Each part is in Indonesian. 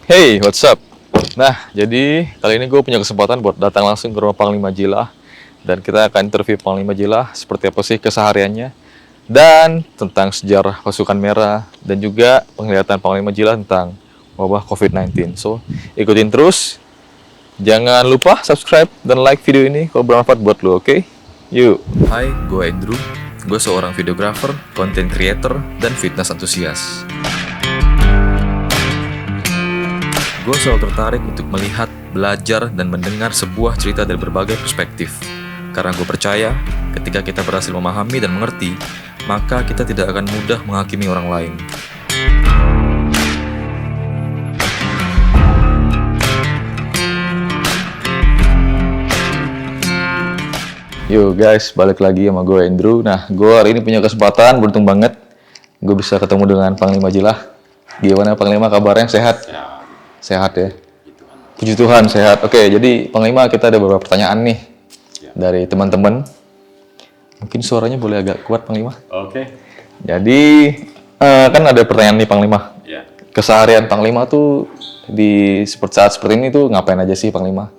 Hey, what's up? Nah, jadi kali ini gue punya kesempatan buat datang langsung ke rumah Panglima Jilah. Dan kita akan interview Panglima Jilah seperti apa sih kesehariannya. Dan tentang sejarah pasukan merah. Dan juga penglihatan Panglima Jilah tentang wabah COVID-19. So, ikutin terus. Jangan lupa subscribe dan like video ini kalau bermanfaat buat lo, oke? Yuk. Hai, gue Andrew. Gue seorang videographer, content creator, dan fitness antusias. Gue selalu tertarik untuk melihat, belajar, dan mendengar sebuah cerita dari berbagai perspektif. Karena gue percaya, ketika kita berhasil memahami dan mengerti, maka kita tidak akan mudah menghakimi orang lain. Yo guys, balik lagi sama gue Andrew. Nah, gue hari ini punya kesempatan, beruntung banget. Gue bisa ketemu dengan Panglima Jilah. Gimana Panglima kabarnya? Sehat? Sehat ya? Puji Tuhan sehat. Oke, jadi Panglima kita ada beberapa pertanyaan nih dari teman-teman. Mungkin suaranya boleh agak kuat Panglima. Oke. Jadi kan ada pertanyaan nih Panglima. Ya. Keseharian Panglima tuh di saat seperti ini tuh ngapain aja sih Panglima?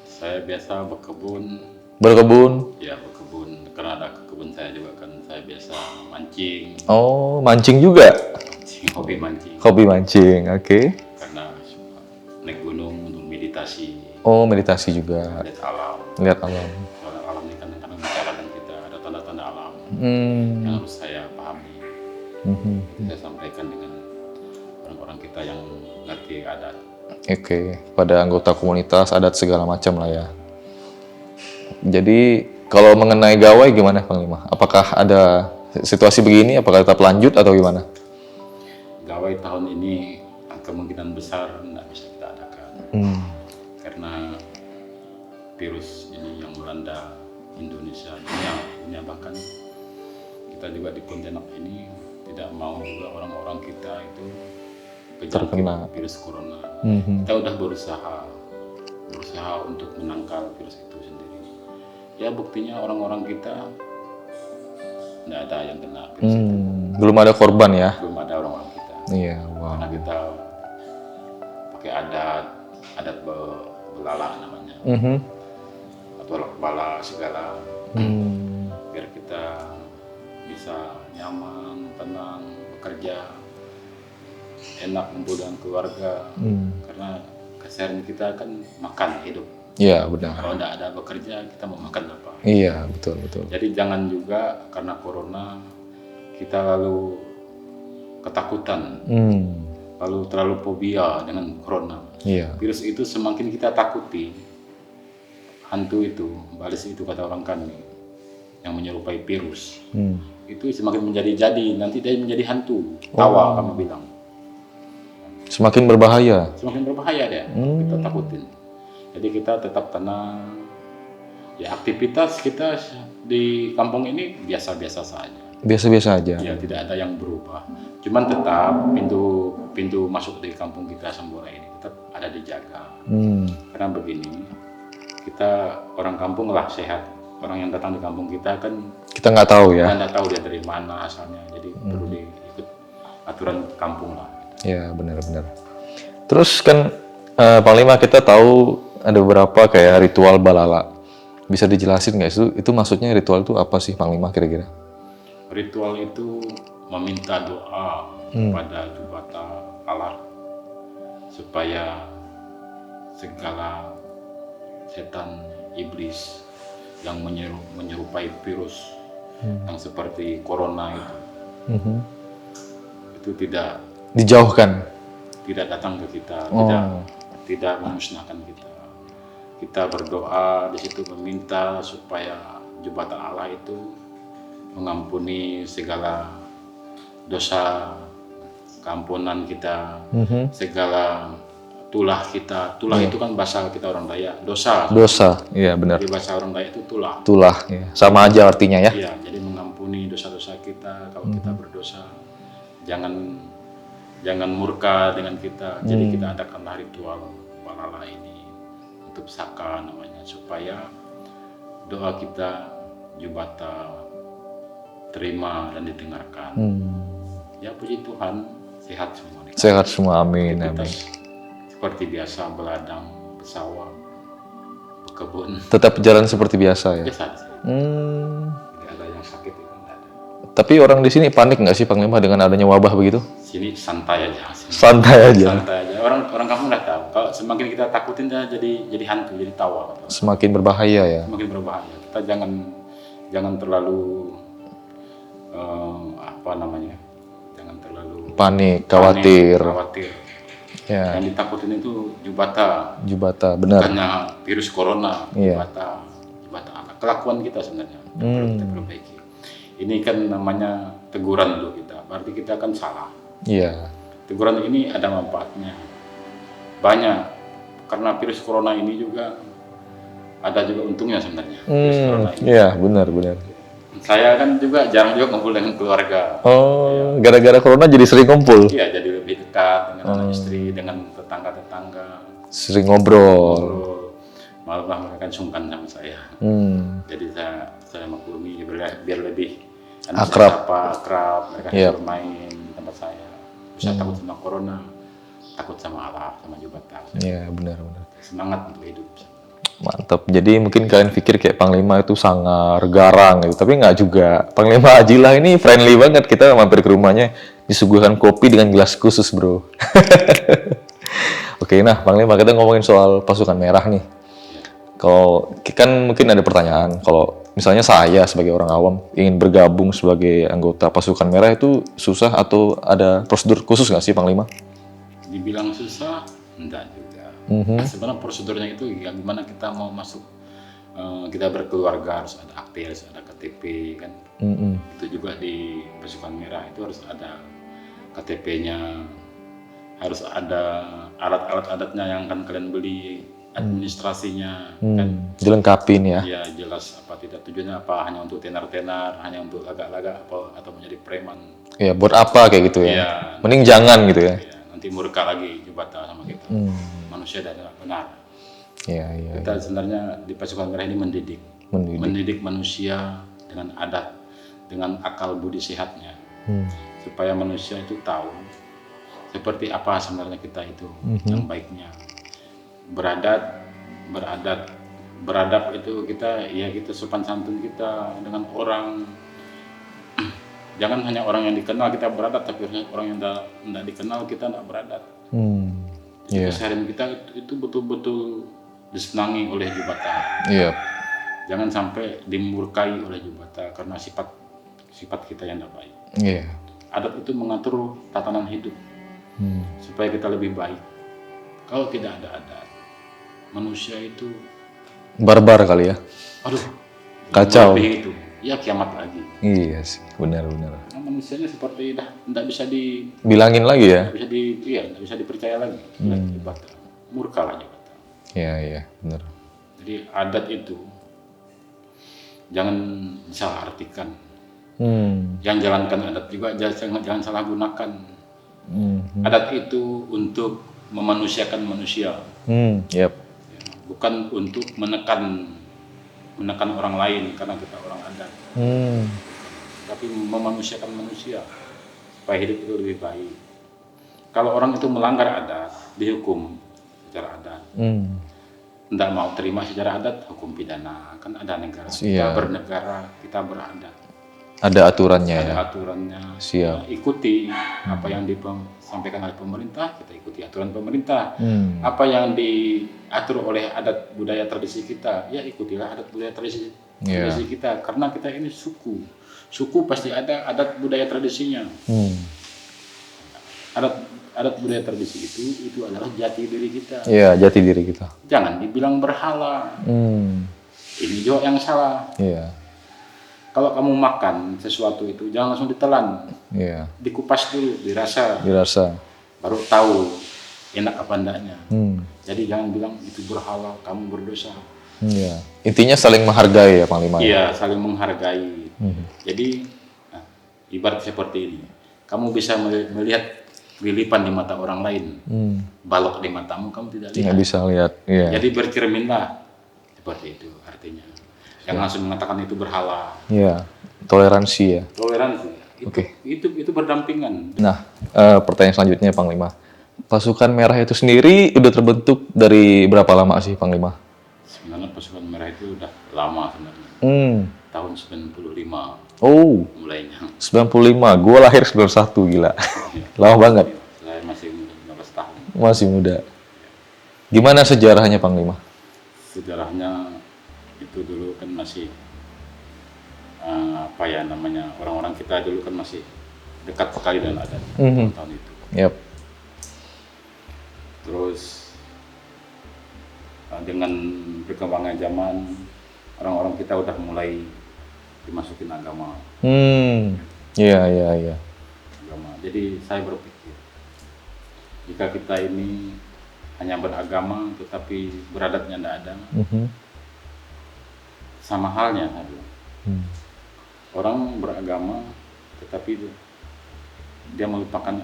Saya biasa berkebun. Berkebun. Ya, berkebun. Karena ada kebun saya juga kan. Saya biasa mancing. Oh, mancing juga. Hobi mancing. Hobi mancing, oke. Karena suka naik gunung untuk meditasi. Oh, meditasi juga. Lihat alam. Lihat alam. Soalnya alam ini kan kadang mencerahkan kita. Ada tanda-tanda alam yang harus saya pahami. Saya sampaikan dengan orang-orang kita yang ngerti adat. Oke, pada anggota komunitas, adat segala macam lah ya. Jadi kalau mengenai gawai gimana Panglima? Apakah ada situasi begini? Apakah tetap lanjut atau gimana? Gawai tahun ini kemungkinan besar tidak bisa kita adakan. Karena virus ini yang melanda Indonesia, dunia bahkan kita juga di Pontianak ini tidak mau juga orang-orang kita itu Terkena virus corona. Kita udah berusaha untuk menangkal virus itu sendiri. Ya buktinya orang-orang kita tidak ada yang kena virus itu. Belum ada korban ya? Belum ada orang-orang kita. Iya, wow. Karena kita pakai adat belalak namanya, atau bala segala, biar kita bisa nyaman, tenang, bekerja, enak kumpul dengan keluarga. Karena keseharian kita kan makan hidup. Iya, benar. Kalau tidak ada bekerja, kita mau makan apa? Iya, betul. Jadi jangan juga karena corona kita lalu ketakutan, lalu terlalu fobia dengan corona. Iya. Virus itu semakin kita takuti, hantu itu, balis itu kata orang kami, yang menyerupai virus, itu semakin menjadi-jadi, nanti dia menjadi hantu, tawa kami bilang. Semakin berbahaya. Semakin berbahaya dia, kita takutin. Jadi kita tetap tenang. Ya aktivitas kita di kampung ini biasa-biasa saja. Biasa-biasa aja. Ya tidak ada yang berubah. Cuman tetap pintu masuk di kampung kita Sambora ini tetap ada dijaga. Karena begini, kita orang kampung lah sehat. Orang yang datang di kampung kita kan Kita nggak tahu ya. kita nggak tahu dia dari mana asalnya. Jadi perlu diikut aturan kampung lah. Ya, benar-benar. Terus kan Panglima kita tahu ada beberapa kayak ritual balala. Bisa dijelasin nggak itu maksudnya ritual itu apa sih Panglima kira-kira? Ritual itu meminta doa kepada Jubata Allah supaya segala setan iblis yang menyerupai virus yang seperti corona itu tidak Dijauhkan. datang ke kita, tidak memusnahkan kita. Kita berdoa di situ meminta supaya Jubata Allah itu mengampuni segala dosa, keampunan kita, segala tulah kita. Tulah itu kan bahasa kita orang Dayak, dosa. Dosa, iya benar. Di bahasa orang Dayak itu tulah. Tulah, ya. Sama aja artinya ya. Iya, jadi mengampuni dosa-dosa kita. Kalau kita berdosa, jangan murka dengan kita. Jadi kita adakanlah ritual balala ini untuk saka namanya, supaya doa kita Jubata terima dan didengarkan. Ya puji Tuhan, sehat semua. Sehat semua, amin, amin. Aktivitas seperti biasa, beladang, bersawah, berkebun. Tetap jalan seperti biasa ya. Biasa aja. Tidak ada yang sakit itu, tidak ada. Tapi orang di sini panik nggak sih Panglima dengan adanya wabah begitu? Sini santai aja. Santai aja. Santai aja. Orang kampung nggak tahu. Kalau semakin kita takutin dia jadi hantu, jadi tawa. Semakin berbahaya ya. Semakin berbahaya. Kita jangan terlalu jangan terlalu Panik, khawatir. khawatir. Ya. Yang ditakutin itu jubata, Benar. karena virus corona. Iya. Jubata anak. Kelakuan kita sebenarnya perlu kita perbaiki. Ini kan namanya teguran dulu kita. Berarti kita kan salah. Iya. Teguran ini ada manfaatnya banyak, karena virus corona ini juga ada juga untungnya sebenarnya. Virus corona ini. Iya, benar. Saya kan juga jarang juga ngumpul dengan keluarga. Oh, gara-gara corona jadi sering kumpul. Iya, jadi lebih dekat dengan anak istri, dengan tetangga-tetangga. Sering ngobrol. Malah mereka kan sungkan sama saya. Jadi saya maklumi biar lebih Akrab. akrab. Mereka bisa bermain di tempat saya. Bisa takut sama corona, takut sama Allah, sama jubata. Iya, benar. Semangat untuk hidup. Mantap. Jadi mungkin kalian pikir kayak Panglima itu sangar, garang gitu. Tapi nggak juga. Panglima Ajilah ini friendly banget. Kita mampir ke rumahnya, disuguhkan kopi dengan gelas khusus, bro. Oke, nah Panglima, kita ngomongin soal pasukan merah nih. Kalau kan mungkin ada pertanyaan, kalau misalnya saya sebagai orang awam ingin bergabung sebagai anggota pasukan merah itu susah atau ada prosedur khusus nggak sih Panglima? Dibilang susah, enggak juga. Sebenarnya prosedurnya itu ya gimana kita mau masuk, kita berkeluarga harus ada akte, harus ada KTP kan. Itu juga di pasukan merah itu harus ada KTP-nya, harus ada alat-alat adatnya yang akan kalian beli, administrasinya kan. Dilengkapin ya. Ya jelas apa tidak tujuannya apa, hanya untuk tenar-tenar, hanya untuk lagak-lagak apa atau menjadi preman. Ya buat apa kayak gitu ya. Iya. Mending jangan gitu ya. Ya, nanti murka lagi jubata sama kita. Manusia tidak benar. Iya. Kita sebenarnya di pasukan merah ini mendidik manusia dengan adat, dengan akal budi sehatnya, supaya manusia itu tahu seperti apa sebenarnya kita itu yang baiknya. Beradab itu kita sopan santun kita dengan orang. Jangan hanya orang yang dikenal kita beradab, tapi orang yang tidak dikenal kita tidak beradab. Jadi keseharian kita itu betul-betul disenangi oleh jubata. Iya. Jangan sampai dimurkai oleh jubata karena sifat kita yang tidak baik. Iya. Adat itu mengatur tatanan hidup supaya kita lebih baik. Kalau tidak ada adat, manusia itu barbar kali ya. Aduh, kacau. Lebih itu, ya kiamat lagi. Iya sih, benar. Nah, manusianya seperti tidak bisa bilangin lagi ya. Tidak bisa dipercaya lagi. Jubata, murka lah jubata. Iya, benar. Jadi adat itu jangan disalahartikan. Yang jalankan adat juga jangan salah gunakan. Adat itu untuk memanusiakan manusia. Bukan untuk menekan orang lain karena kita orang adat. Tapi memanusiakan manusia supaya hidup itu lebih baik. Kalau orang itu melanggar adat, dihukum secara adat. Tidak mau terima secara adat, hukum pidana. Kan ada negara, kita bernegara, kita beradat. Ada aturannya ada ya. aturannya. Siap. Ikuti apa yang disampaikan oleh pemerintah, kita ikuti aturan pemerintah. Apa yang diatur oleh adat budaya tradisi kita, ya ikutilah adat budaya tradisi kita. Karena kita ini suku pasti ada adat budaya tradisinya. Adat budaya tradisi itu adalah jati diri kita. Iya, jati diri kita. Jangan dibilang berhala. Ini juga yang salah. Iya. Kalau kamu makan sesuatu itu jangan langsung ditelan. Iya. Dikupas dulu, dirasa. Baru tahu enak apa enggaknya. Jadi jangan bilang itu berhala, kamu berdosa. Iya. Intinya saling menghargai ya Panglima. Iya, saling menghargai. Jadi ibarat seperti ini. Kamu bisa melihat lilipan di mata orang lain. Balok di matamu kamu tidak lihat. Nggak bisa lihat. Iya. Jadi bercerminlah seperti itu artinya. Yang langsung mengatakan itu berhala. Iya, toleransi ya. Toleransi. Oke. Itu berdampingan. Nah, pertanyaan selanjutnya Panglima. Pasukan Merah itu sendiri udah terbentuk dari berapa lama sih, Panglima? Sebenarnya pasukan merah itu udah lama sebenarnya. Tahun 95 Oh, mulainya. 95. Gua lahir 91, gila. Lama banget. Saya masih 15 tahun. Masih muda. Gimana sejarahnya, Panglima? Sejarahnya itu dulu kan masih apa ya namanya, orang-orang kita dulu kan masih dekat sekali dengan adat tahun itu. Yap. Terus dengan perkembangan zaman, orang-orang kita udah mulai dimasukin agama. Iya, iya, iya. Agama. Jadi saya berpikir, jika kita ini hanya beragama tetapi beradatnya tidak ada, sama halnya saya bilang. Orang beragama tetapi dia melupakan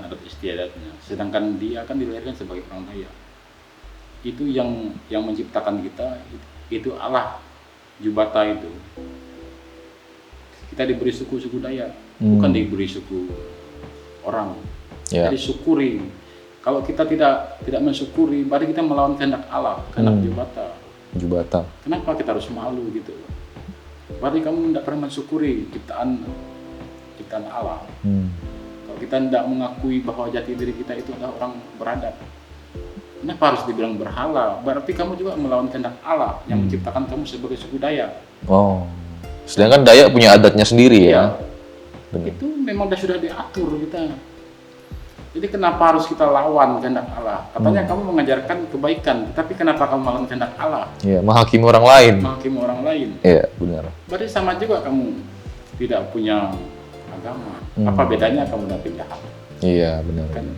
adat istiadatnya, sedangkan dia kan dilahirkan sebagai orang Dayak. Itu yang menciptakan kita, itu Allah Jubata itu. Kita diberi suku Dayak, bukan diberi suku orang. Jadi syukuri. Kalau kita tidak mensyukuri, berarti kita melawan kehendak Allah, kehendak Jubata. Kenapa kita harus malu gitu? Berarti kamu tidak pernah mensyukuri ciptaan Allah. Kalau kita tidak mengakui bahwa jati diri kita itu adalah orang beradat, kenapa harus dibilang berhala? Berarti kamu juga melawan kehendak Allah yang menciptakan kamu sebagai suku Dayak. Oh, sedangkan Dayak punya adatnya sendiri ya? Itu memang sudah diatur kita. Jadi kenapa harus kita lawan kehendak Allah? Katanya kamu mengajarkan kebaikan, tapi kenapa kamu melawan kehendak Allah? Iya, menghakimi orang lain. Menghakimi orang lain. Iya, benar. Berarti sama juga kamu tidak punya agama. Apa bedanya kamu dan penjahat? Iya, benar. Kan?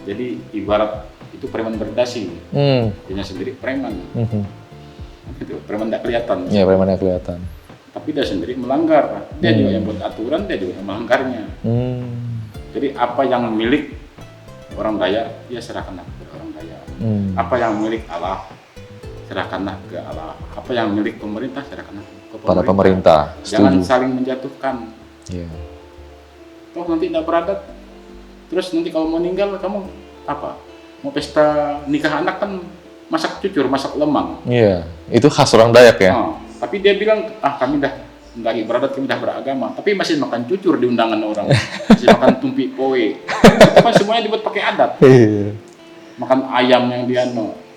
Jadi ibarat itu preman berdasi, dia sendiri preman. Itu preman tidak kelihatan. Iya, preman tidak kelihatan. Tapi dia sendiri melanggar. Dia juga yang buat aturan, dia juga yang melanggarnya. Jadi apa yang milik orang Dayak, dia serahkanlah kepada orang Dayak. Apa yang milik Allah, serahkanlah ke Allah. Apa yang milik pemerintah, serahkanlah ke pemerintah. Pada pemerintah. Jangan saling menjatuhkan. Iya. Kalau nanti tidak beradat, terus nanti kalau mau meninggal, kamu apa? Mau pesta nikah anak kan masak cucur, masak lemang. Iya, itu khas orang Dayak ya. Tapi dia bilang, kami dah lagi beradat, kami dah beragama, tapi masih makan cucur di undangan orang, masih makan tumpi poe. Itu kan semuanya dibuat pakai adat. Makan ayam yang dia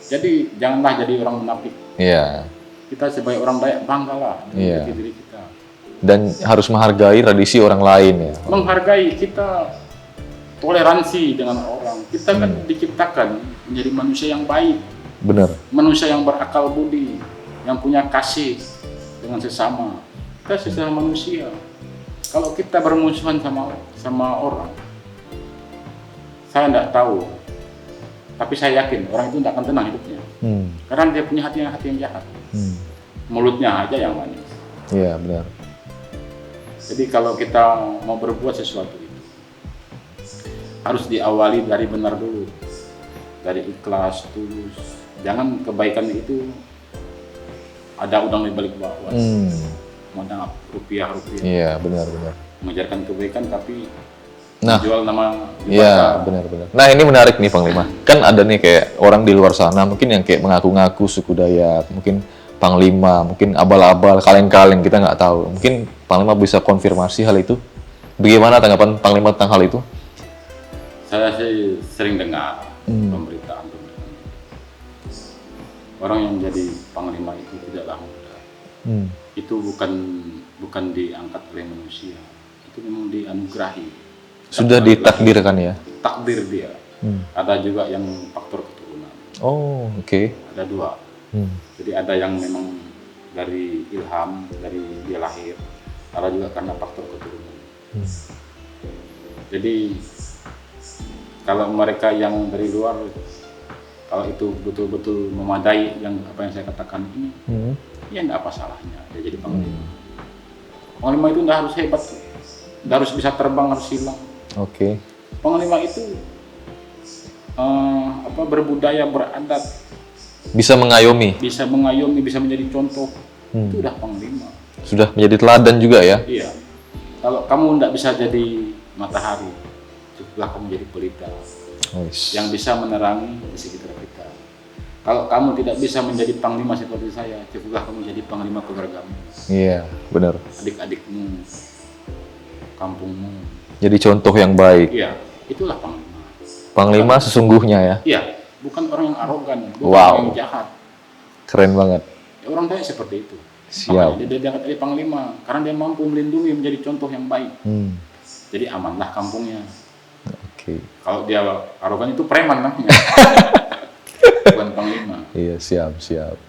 Jadi janganlah jadi orang munafik. Iya. Kita sebagai orang Dayak banggalah dengan diri kita. Dan harus menghargai tradisi orang lain ya. Menghargai, kita toleransi dengan orang. Kita kan diciptakan menjadi manusia yang baik. Benar. Manusia yang berakal budi, yang punya kasih dengan sesama. Kita sesama manusia. Kalau kita bermusuhan sama orang, saya tidak tahu, tapi saya yakin orang itu tidak akan tenang hidupnya. Karena dia punya hati yang jahat. Mulutnya aja yang manis. Iya, benar. Jadi kalau kita mau berbuat sesuatu itu harus diawali dari benar dulu, dari ikhlas, tulus. Jangan kebaikan itu ada udang di balik bawah. Modal rupiah. Iya, benar. Mengajarkan kebaikan tapi Nah, jual nama. Iya, benar. Nah, ini menarik nih Panglima. Kan ada nih kayak orang di luar sana mungkin yang kayak mengaku-ngaku suku Dayak, mungkin Panglima, mungkin abal-abal, kaleng-kaleng, kita nggak tahu. Mungkin Panglima bisa konfirmasi hal itu. Bagaimana tanggapan Panglima tentang hal itu? Saya sih sering dengar pemberitaan. Orang yang jadi Panglima itu tidaklah mudah. Itu bukan diangkat oleh manusia. Itu memang dianugerahi. Sudah ditakdirkan ya? Takdir dia. Ada juga yang faktor keturunan. Oh, oke. Ada dua. Jadi ada yang memang dari ilham, dari dia lahir. Ada juga karena faktor keturunan. Jadi kalau mereka yang dari luar, kalau itu betul-betul memadai yang apa yang saya katakan ini, ya nggak apa salahnya. Dia jadi panglima. Panglima itu nggak harus hebat, nggak harus bisa terbang, harus hilang. Oke. Panglima itu berbudaya, beradat, bisa mengayomi, bisa menjadi contoh. Itu udah panglima. Sudah menjadi teladan juga ya? Iya. Kalau kamu nggak bisa jadi matahari, cukuplah kamu jadi pelita. Wis. yang bisa menerangi di sekitar kita. Kalau kamu tidak bisa menjadi panglima seperti saya, cukuplah kamu jadi panglima keluargamu, Iya, benar. adik-adikmu, kampungmu. Jadi contoh yang baik. Iya, itulah panglima. Panglima sesungguhnya ya. Iya, bukan orang yang arogan, bukan Wow. orang yang jahat. Keren banget. Ya, orang Dayak seperti itu. Siap. Makanya dia diangkat jadi panglima karena dia mampu melindungi, menjadi contoh yang baik. Jadi amanlah kampungnya. Oke. Kalau dia arogan itu preman namanya. Bukan panglima. Iya, siap.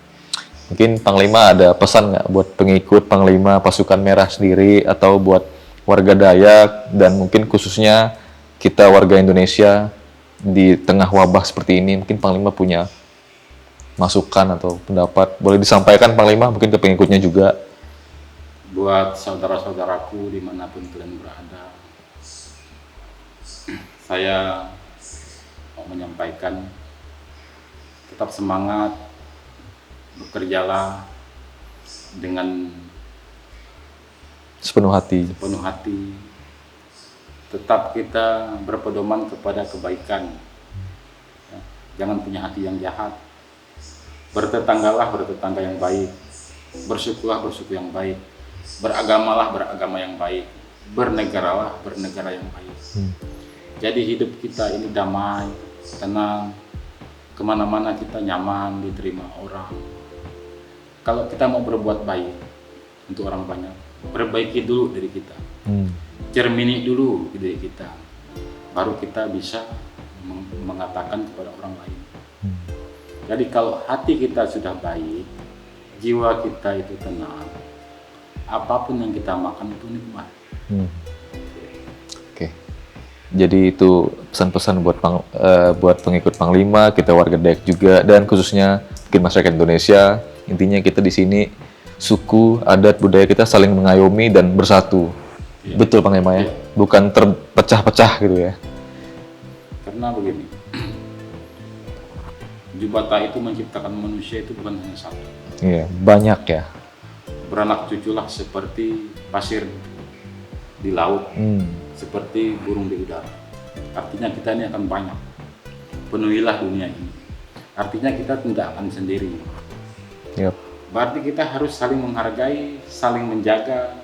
Mungkin Panglima ada pesan nggak buat pengikut Panglima Pasukan Merah sendiri atau buat warga Dayak dan mungkin khususnya kita warga Indonesia di tengah wabah seperti ini, mungkin Panglima punya masukan atau pendapat, boleh disampaikan Panglima mungkin ke pengikutnya juga. Buat saudara-saudaraku dimanapun kalian berada, saya mau menyampaikan tetap semangat, bekerjalah dengan Sepenuh hati. penuh hati, tetap kita berpedoman kepada kebaikan. Ya, jangan punya hati yang jahat. Bertetanggalah bertetangga yang baik, bersyukurlah bersyukur yang baik, beragamalah beragama yang baik, bernegaralah bernegara yang baik. Jadi hidup kita ini damai, tenang, kemana-mana kita nyaman, diterima orang. Kalau kita mau berbuat baik untuk orang banyak, perbaiki dulu diri kita, cermini dulu diri kita, baru kita bisa mengatakan kepada orang lain. Jadi kalau hati kita sudah baik, jiwa kita itu tenang, apapun yang kita makan itu nikmat. Oke. Jadi itu pesan-pesan buat pengikut Panglima, kita warga Dayak juga, dan khususnya mungkin masyarakat Indonesia. Intinya kita di sini suku, adat, budaya kita saling mengayomi dan bersatu. Ya. Betul Panglima ya, bukan terpecah-pecah gitu ya. Karena begini, Jubata itu menciptakan manusia itu bukan hanya satu. Iya, banyak ya. Beranak cuculah seperti pasir di laut, seperti burung di udara. Artinya kita ini akan banyak. Penuhilah dunia ini. Artinya kita tidak akan sendiri. Yep. Berarti kita harus saling menghargai, saling menjaga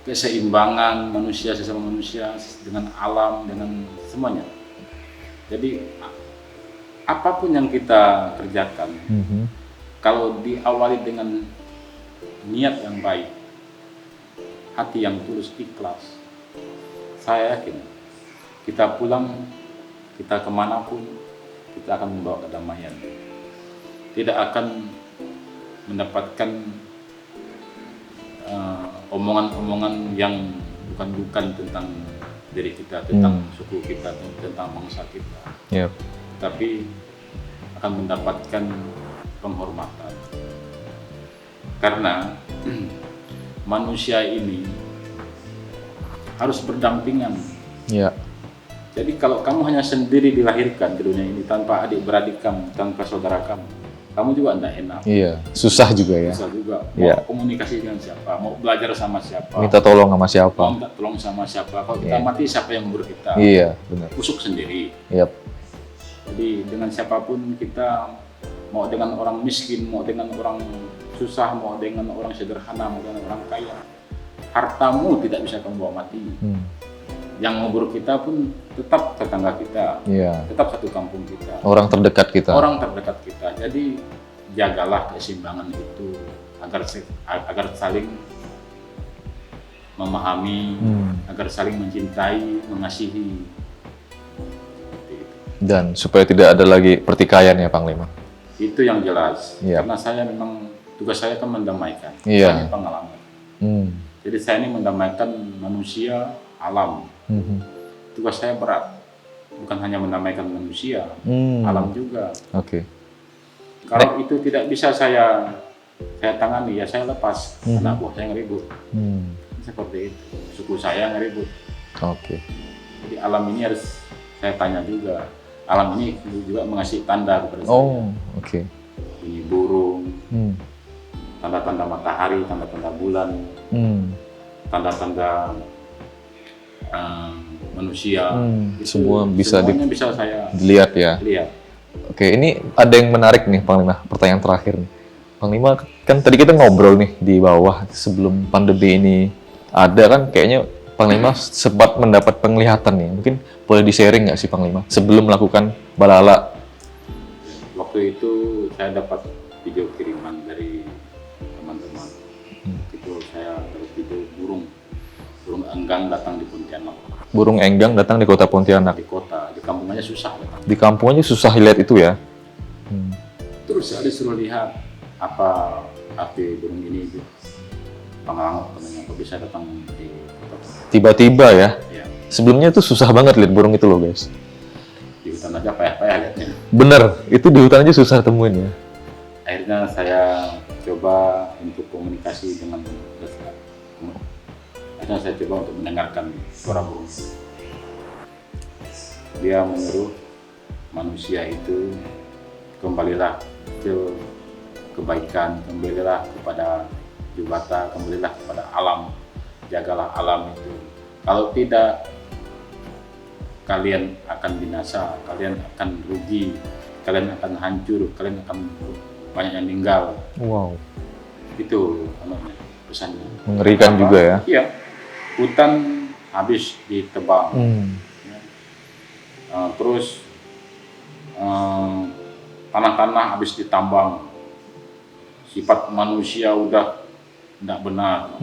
keseimbangan manusia sesama manusia dengan alam, dengan semuanya. Jadi apapun yang kita kerjakan, kalau diawali dengan niat yang baik, hati yang tulus, ikhlas, saya yakin kita pulang, kita kemanapun, kita akan membawa kedamaian. Tidak akan mendapatkan omongan-omongan yang bukan-bukan tentang diri kita, tentang suku kita, tentang bangsa kita. Yep. Tapi akan mendapatkan penghormatan. Karena manusia ini harus berdampingan. Ya. Jadi kalau kamu hanya sendiri dilahirkan ke dunia ini tanpa adik-beradik kamu, tanpa saudara kamu juga tidak enak. Iya, susah juga ya. Susah juga. Mau Iya. komunikasi dengan siapa, mau belajar sama siapa, Minta tolong sama siapa. mau minta tolong sama siapa. Kalau kita mati, siapa yang ngubur kita? Iya, benar. Busuk sendiri. Yep. Jadi dengan siapapun kita, mau dengan orang miskin, mau dengan orang susah, mau dengan orang sederhana, mau dengan orang kaya, hartamu tidak bisa kamu bawa mati. Yang ngubur kita pun tetap tetangga kita, Iya. tetap satu kampung kita, Orang terdekat kita. orang terdekat kita. Jadi jagalah keseimbangan itu agar saling memahami, agar saling mencintai, mengasihi. Seperti itu. Dan supaya tidak ada lagi pertikaian ya Panglima. Itu yang jelas. Iya. Karena saya memang tugas saya kan mendamaikan. Iya. Saya ini pengalaman. Jadi saya ini mendamaikan manusia, alam. Tugas saya berat. Bukan hanya mendamaikan manusia, alam juga. Oke. Kalau itu tidak bisa saya tangani, ya saya lepas. Anak buah saya ngeribut. Seperti itu. Suku saya ngeribut. Oke. Jadi alam ini harus saya tanya juga. Alam ini juga mengasih tanda kepada saya. Oh, oke. Bunyi burung, tanda-tanda matahari, tanda-tanda bulan, tanda-tanda manusia. Semua bisa semuanya bisa saya dilihat ya. lihat. Oke, ini ada yang menarik nih Panglima, pertanyaan terakhir nih. Panglima, kan tadi kita ngobrol nih di bawah sebelum pandemi ini ada kan kayaknya Panglima sempat mendapat penglihatan nih. Mungkin boleh di-sharing nggak sih Panglima sebelum melakukan balala? Waktu itu saya dapat video kiriman dari teman-teman. Itu saya dapat video burung enggang datang di Pontianak, Burung enggang datang di kota Pontianak. di kota, di kampung aja susah datang. Di kampung aja susah lihat itu ya. Terus saya disuruh lihat apa arti burung ini itu. Pengalaman katanya kok bisa datang di kota. Tiba-tiba ya. Ya, Sebelumnya tuh susah banget lihat burung itu loh guys. di hutan aja payah-payah lihatnya. Bener, itu di hutan aja susah temuin ya. Akhirnya saya coba untuk komunikasi dengan akhirnya saya coba untuk mendengarkan suara burung. Dia menyuruh manusia itu kembalilah ke kebaikan, kembalilah kepada Jubata, kembalilah kepada alam, jagalah alam itu. Kalau tidak, kalian akan binasa, kalian akan rugi, kalian akan hancur, kalian akan banyak yang meninggal. Wow, Itu pesannya. mengerikan juga ya. Iya, hutan habis ditebang. Terus tanah-tanah habis ditambang. Sifat manusia udah tidak benar.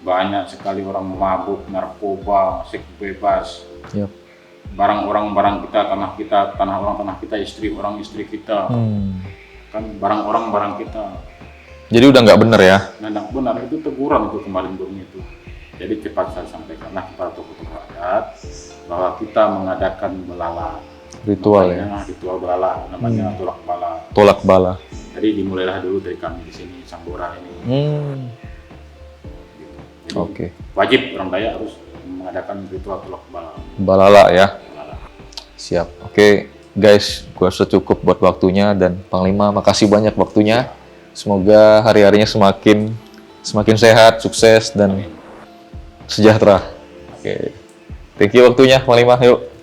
Banyak sekali orang mabuk, narkoba, seks bebas. Yap. Barang kita, tanah kita, istri orang, istri kita. Kan barang orang, barang kita. Jadi udah nggak bener ya. Nah, benar itu teguran itu kemarin burung itu. Jadi cepat saya sampaikanlah kepada tokoh-tokoh adat bahwa kita mengadakan belala. Ritual ya. Namanya ritual belala, namanya tolak bala. Tolak bala. Jadi dimulailah dulu dari kami di sini, Sambora ini. Jadi Oke. wajib orang Dayak harus mengadakan ritual tolak bala. Balala ya. Belala. Siap. Oke, guys, gua rasa cukup buat waktunya dan Panglima makasih banyak waktunya. Semoga hari-harinya semakin sehat, sukses dan Amin. sejahtera. Oke. Thank you waktunya Panglima. Yuk.